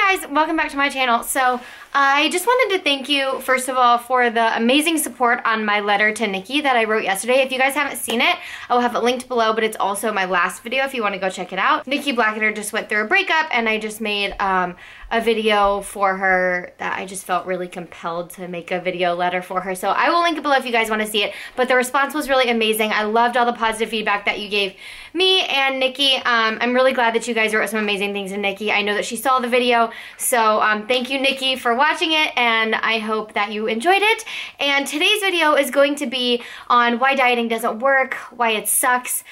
Hey guys, welcome back to my channel. So I just wanted to thank you, first of all, for the amazing support on my letter to Nikki that I wrote yesterday. If you guys haven't seen it, I will have it linked below, but it's also my last video if you want to go check it out. Nikki Blackketer just went through a breakup, and I just made a video for her that I just felt really compelled to make a video letter for her. So I will link it below if you guys want to see it, but the response was really amazing. I loved all the positive feedback that you gave me and Nikki. I'm really glad that you guys wrote some amazing things to Nikki. I know that she saw the video, so thank you, Nikki, for watching it, and I hope that you enjoyed it. And today's video is going to be on why dieting doesn't work, why it sucks,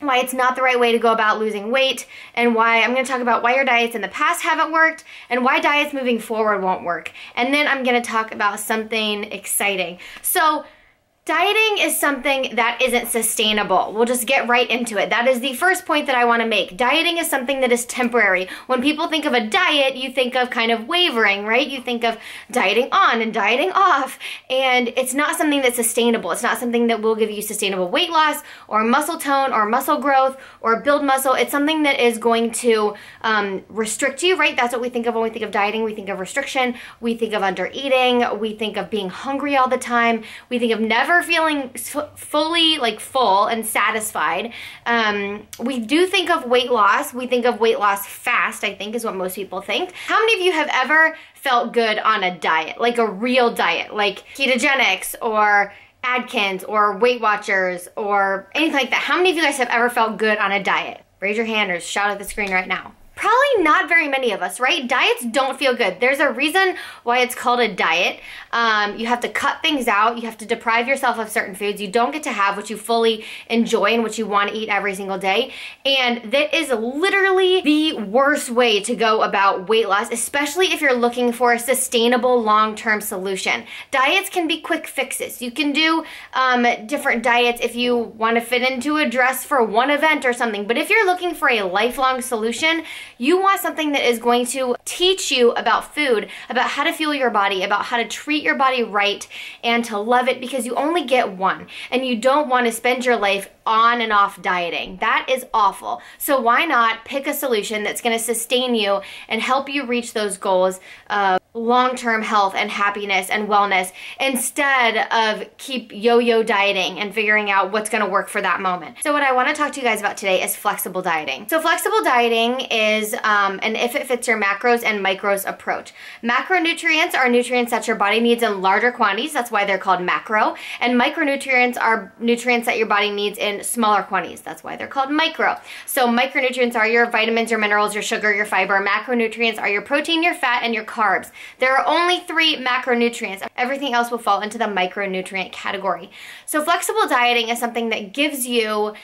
why it's not the right way to go about losing weight, and why I'm going to talk about why your diets in the past haven't worked and why diets moving forward won't work. And then I'm going to talk about something exciting. So dieting is something that isn't sustainable. We'll just get right into it. That is the first point that I want to make. Dieting is something that is temporary. When people think of a diet, you think of kind of wavering, right? You think of dieting on and dieting off, and it's not something that's sustainable. It's not something that will give you sustainable weight loss or muscle tone or muscle growth or build muscle. It's something that is going to restrict you, right? That's what we think of when we think of dieting. We think of restriction. We think of under eating. We think of being hungry all the time. We think of never feeling fully full and satisfied. We do think of weight loss. We think of weight loss fast, I think is what most people think. How many of you have ever felt good on a diet, like a real diet, like ketogenics or Atkins or Weight Watchers or anything like that? How many of you guys have ever felt good on a diet? Raise your hand or shout at the screen right now. Probably not very many of us, right? Diets don't feel good. There's a reason why it's called a diet. You have to cut things out. You have to deprive yourself of certain foods. You don't get to have what you fully enjoy and what you want to eat every single day. And that is literally the worst way to go about weight loss, especially if you're looking for a sustainable long-term solution. Diets can be quick fixes. You can do different diets if you want to fit into a dress for one event or something. But if you're looking for a lifelong solution, you want something that is going to teach you about food, about how to fuel your body, about how to treat your body right, and to love it, because you only get one. And you don't want to spend your life on and off dieting. That is awful. So why not pick a solution that's going to sustain you and help you reach those goals of long-term health and happiness and wellness, instead of keep yo-yo dieting and figuring out what's going to work for that moment. So what I want to talk to you guys about today is flexible dieting. So flexible dieting is an if it fits your macros and micros approach. Macronutrients are nutrients that your body needs in larger quantities. That's why they're called macro. And micronutrients are nutrients that your body needs in smaller quantities. That's why they're called micro. So micronutrients are your vitamins, your minerals, your sugar, your fiber. Macronutrients are your protein, your fat, and your carbs. There are only 3 macronutrients. Everything else will fall into the micronutrient category. So flexible dieting is something that gives you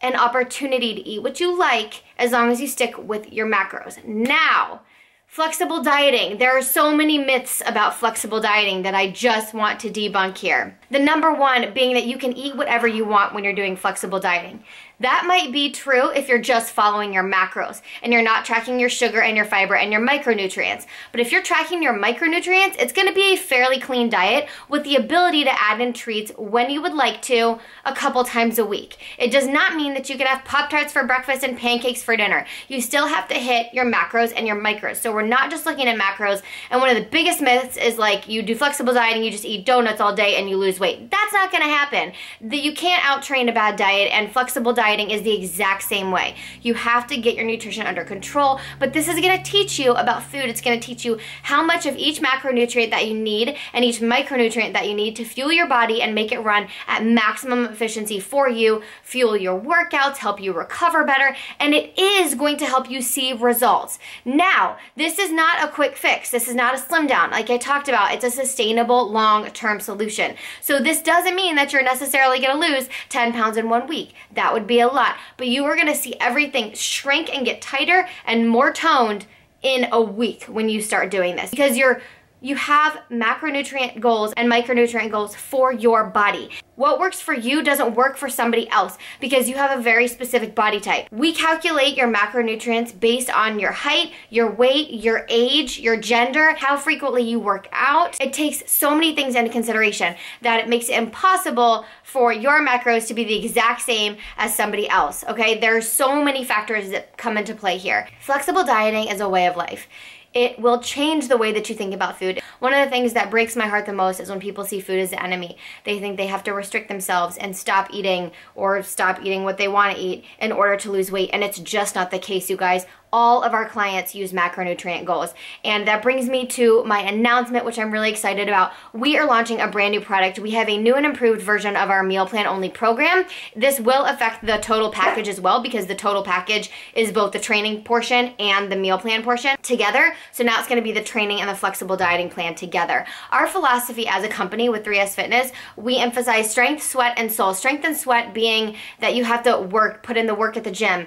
an opportunity to eat what you like as long as you stick with your macros. Now, flexible dieting. There are so many myths about flexible dieting that I just want to debunk here. The number one being that you can eat whatever you want when you're doing flexible dieting. That might be true if you're just following your macros and you're not tracking your sugar and your fiber and your micronutrients. But if you're tracking your micronutrients, it's going to be a fairly clean diet with the ability to add in treats when you would like to a couple times a week. It does not mean that you can have Pop-Tarts for breakfast and pancakes for dinner. You still have to hit your macros and your micros. So we're not just looking at macros. And one of the biggest myths is like you do flexible dieting, you just eat donuts all day and you lose weight. That's not going to happen. You can't out-train a bad diet, and flexible dieting is the exact same way. You have to get your nutrition under control, but this is going to teach you about food. It's going to teach you how much of each macronutrient that you need and each micronutrient that you need to fuel your body and make it run at maximum efficiency for you, fuel your workouts, help you recover better, and it is going to help you see results. Now, this is not a quick fix. This is not a slim down. Like I talked about, it's a sustainable long-term solution. So this doesn't mean that you're necessarily going to lose 10 pounds in 1 week. That would be a lot. But you are going to see everything shrink and get tighter and more toned in a week when you start doing this, because you're You have macronutrient goals and micronutrient goals for your body. What works for you doesn't work for somebody else because you have a very specific body type. We calculate your macronutrients based on your height, your weight, your age, your gender, how frequently you work out. It takes so many things into consideration that it makes it impossible for your macros to be the exact same as somebody else, okay? There are so many factors that come into play here. Flexible dieting is a way of life. It will change the way that you think about food. One of the things that breaks my heart the most is when people see food as the enemy. They think they have to restrict themselves and stop eating or stop eating what they want to eat in order to lose weight. And it's just not the case, you guys. All of our clients use macronutrient goals. And that brings me to my announcement, which I'm really excited about. We are launching a brand new product. We have a new and improved version of our meal plan only program. This will affect the total package as well because the total package is both the training portion and the meal plan portion together. So now it's gonna be the training and the flexible dieting plan together. Our philosophy as a company with 3S Fitness, we emphasize strength, sweat, and soul. Strength and sweat being that you have to put in the work at the gym.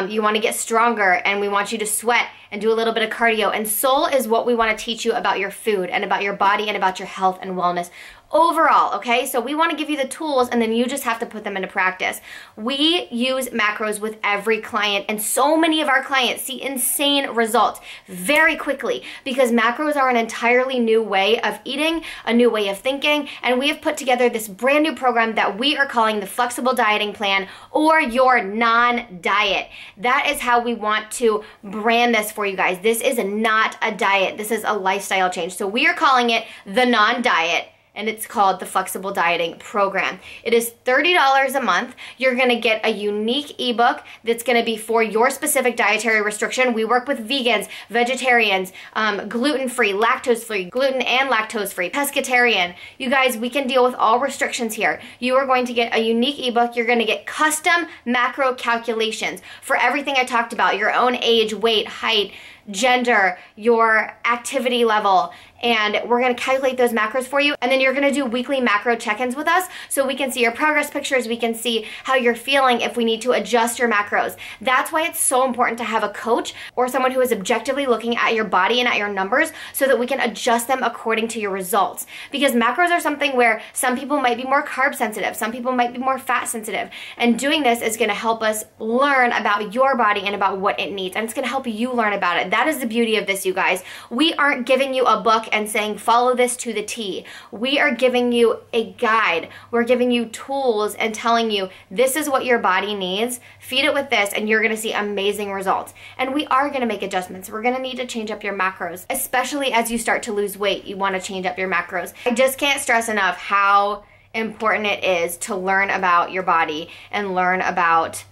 You wanna get stronger, and we want you to sweat and do a little bit of cardio. And soul is what we want to teach you about your food and about your body and about your health and wellness overall, okay? So we want to give you the tools and then you just have to put them into practice. We use macros with every client and so many of our clients see insane results very quickly because macros are an entirely new way of eating, a new way of thinking, and we have put together this brand new program that we are calling the Flexible Dieting Plan or your non-diet. That is how we want to brand this for you guys. This is not a diet. This is a lifestyle change. So we are calling it the non-diet, and it's called the Flexible Dieting Program. It is $30 a month. You're gonna get a unique ebook that's gonna be for your specific dietary restriction. We work with vegans, vegetarians, gluten-free, lactose-free, gluten and lactose-free, pescatarian. You guys, we can deal with all restrictions here. You are going to get a unique ebook. You're gonna get custom macro calculations for everything I talked about, your own age, weight, height, gender, your activity level, and we're gonna calculate those macros for you, and then you're gonna do weekly macro check-ins with us so we can see your progress pictures, we can see how you're feeling if we need to adjust your macros. That's why it's so important to have a coach or someone who is objectively looking at your body and at your numbers so that we can adjust them according to your results. Because macros are something where some people might be more carb sensitive, some people might be more fat sensitive, and doing this is gonna help us learn about your body and about what it needs, and it's gonna help you learn about it. That is the beauty of this, you guys. We aren't giving you a book and saying follow this to the T. We are giving you a guide. We're giving you tools and telling you this is what your body needs. Feed it with this and you're gonna see amazing results. And we are gonna make adjustments. We're gonna need to change up your macros, especially as you start to lose weight. You wanna change up your macros. I just can't stress enough how important it is to learn about your body and learn about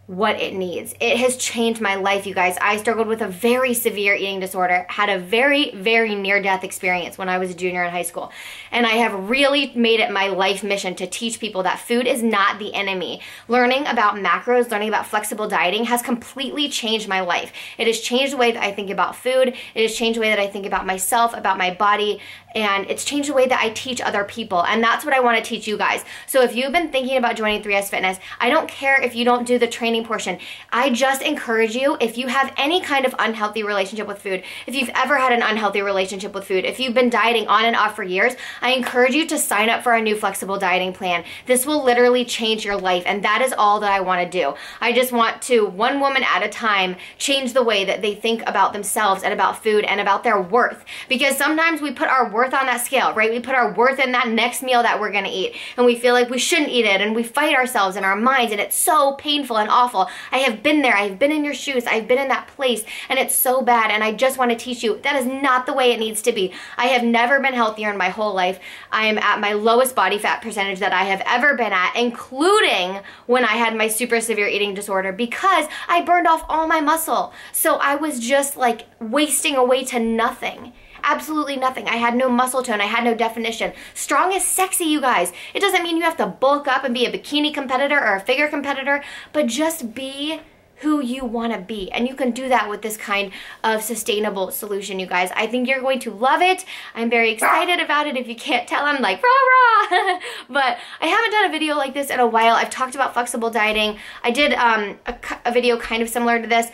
what it needs. It has changed my life, you guys. I struggled with a very severe eating disorder, had a very, very near-death experience when I was a junior in high school. And I have really made it my life mission to teach people that food is not the enemy. Learning about macros, learning about flexible dieting has completely changed my life. It has changed the way that I think about food. It has changed the way that I think about myself, about my body, and it's changed the way that I teach other people. And that's what I want to teach you guys. So if you've been thinking about joining 3S Fitness, I don't care if you don't do the training portion. I just encourage you, if you have any kind of unhealthy relationship with food, if you've ever had an unhealthy relationship with food, if you've been dieting on and off for years, I encourage you to sign up for our new flexible dieting plan. This will literally change your life, and that is all that I want to do. I just want to, one woman at a time, change the way that they think about themselves and about food and about their worth. Because sometimes we put our worth on that scale, right? We put our worth in that next meal that we're gonna eat, and we feel like we shouldn't eat it, and we fight ourselves in our minds, and it's so painful and awful. I have been there. I've been in your shoes. I've been in that place, and it's so bad, and I just want to teach you that is not the way it needs to be. I have never been healthier in my whole life. I am at my lowest body fat percentage that I have ever been at, including when I had my super severe eating disorder, because I burned off all my muscle. So I was just like wasting away to nothing. Absolutely nothing. I had no muscle tone. I had no definition. Strong is sexy, you guys. It doesn't mean you have to bulk up and be a bikini competitor or a figure competitor, but just be who you want to be. And you can do that with this kind of sustainable solution, you guys. I think you're going to love it. I'm very excited about it. If you can't tell, I'm like, rah, rah. But I haven't done a video like this in a while. I've talked about flexible dieting. I did a video kind of similar to this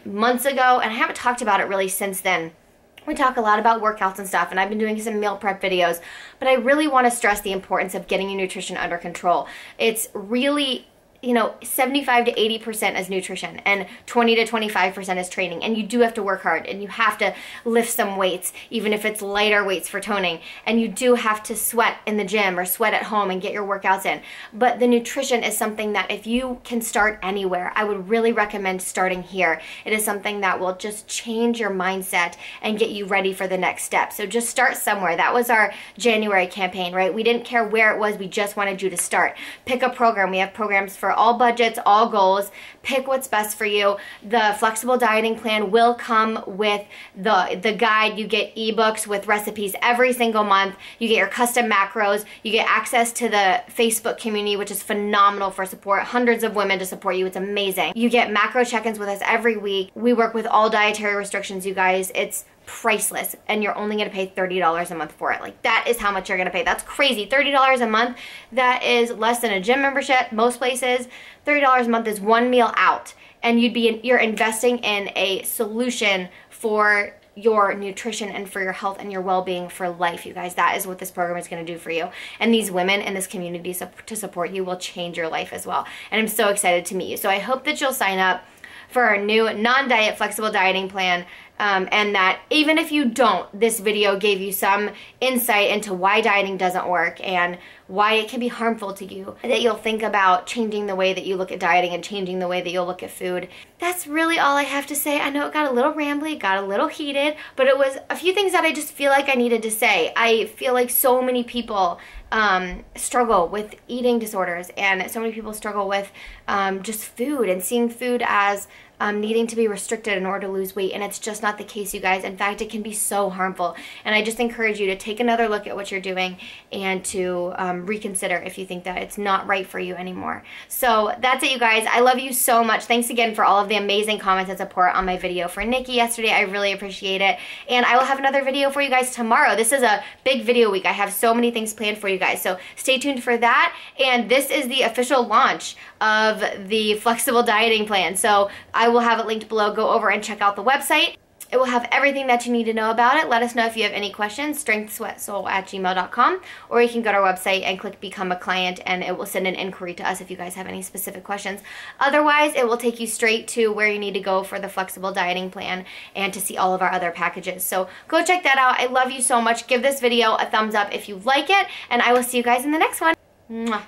months ago, and I haven't talked about it really since then. We talk a lot about workouts and stuff, and I've been doing some meal prep videos, but I really want to stress the importance of getting your nutrition under control. It's really, you know, 75 to 80% is nutrition and 20 to 25% is training. And you do have to work hard, and you have to lift some weights, even if it's lighter weights for toning. And you do have to sweat in the gym or sweat at home and get your workouts in. But the nutrition is something that if you can start anywhere, I would really recommend starting here. It is something that will just change your mindset and get you ready for the next step. So just start somewhere. That was our January campaign, right? We didn't care where it was. We just wanted you to start. Pick a program. We have programs for all budgets, all goals. Pick what's best for you. The flexible dieting plan will come with the guide. You get ebooks with recipes every single month. You get your custom macros. You get access to the Facebook community, which is phenomenal for support. Hundreds of women to support you. It's amazing. You get macro check-ins with us every week. We work with all dietary restrictions, you guys. It's priceless, and you're only going to pay $30 a month for it. Like, that is how much you're going to pay. That's crazy. $30 a month, that is less than a gym membership most places. $30 a month is one meal out, and you're investing in a solution for your nutrition and for your health and your well-being for life, you guys. That is what this program is going to do for you. And these women in this community to support you will change your life as well. And I'm so excited to meet you. So I hope that you'll sign up for our new non-diet flexible dieting plan, and that even if you don't, this video gave you some insight into why dieting doesn't work and why it can be harmful to you, that you'll think about changing the way that you look at dieting and changing the way that you'll look at food. That's really all I have to say. I know it got a little rambly, it got a little heated, but it was a few things that I just feel like I needed to say. I feel like so many people struggle with eating disorders, and so many people struggle with just food and seeing food as needing to be restricted in order to lose weight, and it's just not the case, you guys. In fact, it can be so harmful, and I just encourage you to take another look at what you're doing and to reconsider if you think that it's not right for you anymore. So that's it, you guys. I love you so much. Thanks again for all of the amazing comments and support on my video for Nikki yesterday. I really appreciate it, and I will have another video for you guys tomorrow. This is a big video week. I have so many things planned for you guys, so stay tuned for that. And this is the official launch of the flexible dieting plan, so I will have it linked below. Go over and check out the website. It will have everything that you need to know about it. Let us know if you have any questions, strengthsweatsoul@gmail.com, or you can go to our website and click Become a Client, and it will send an inquiry to us if you guys have any specific questions. Otherwise, it will take you straight to where you need to go for the flexible dieting plan and to see all of our other packages. So go check that out. I love you so much. Give this video a thumbs up if you like it, and I will see you guys in the next one. Mwah.